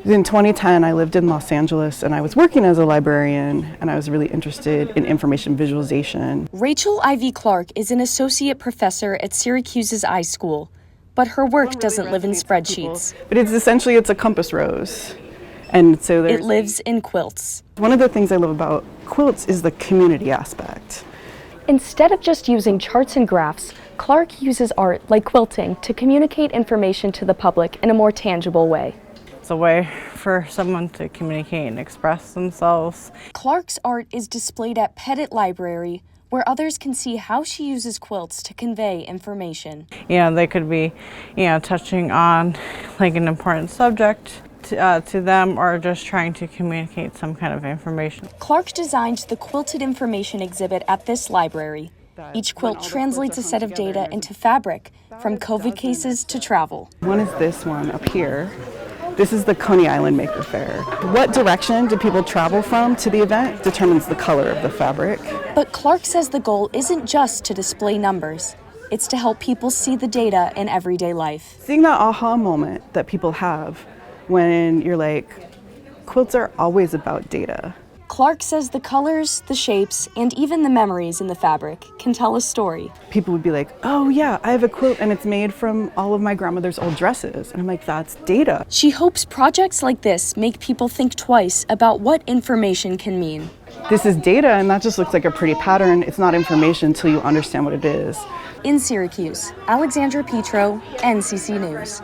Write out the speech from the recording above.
In 2010, I lived in Los Angeles and I was working as a librarian, and I was really interested in information visualization. Rachel Ivy Clark is an associate professor at Syracuse's iSchool, but her work doesn't live in spreadsheets. But it's a compass rose. And so it lives in quilts. One of the things I love about quilts is the community aspect. Instead of just using charts and graphs, Clark uses art, like quilting, to communicate information to the public in a more tangible way. It's a way for someone to communicate and express themselves. Clark's art is displayed at Pettit Library, where others can see how she uses quilts to convey information. They could be, touching on like an important subject to them, or just trying to communicate some kind of information. Clark designed the quilted information exhibit at this library. Each quilt translates a set of data into fabric, from COVID cases to travel. One is this one up here. This is the Coney Island Maker Faire. What direction do people travel from to the event determines the color of the fabric. But Clark says the goal isn't just to display numbers. It's to help people see the data in everyday life. Seeing that aha moment that people have when you're like, quilts are always about data. Clark says the colors, the shapes, and even the memories in the fabric can tell a story. People would be like, oh yeah, I have a quilt and it's made from all of my grandmother's old dresses. And I'm like, that's data. She hopes projects like this make people think twice about what information can mean. This is data, and that just looks like a pretty pattern. It's not information until you understand what it is. In Syracuse, Alexandra Petro, NCC News.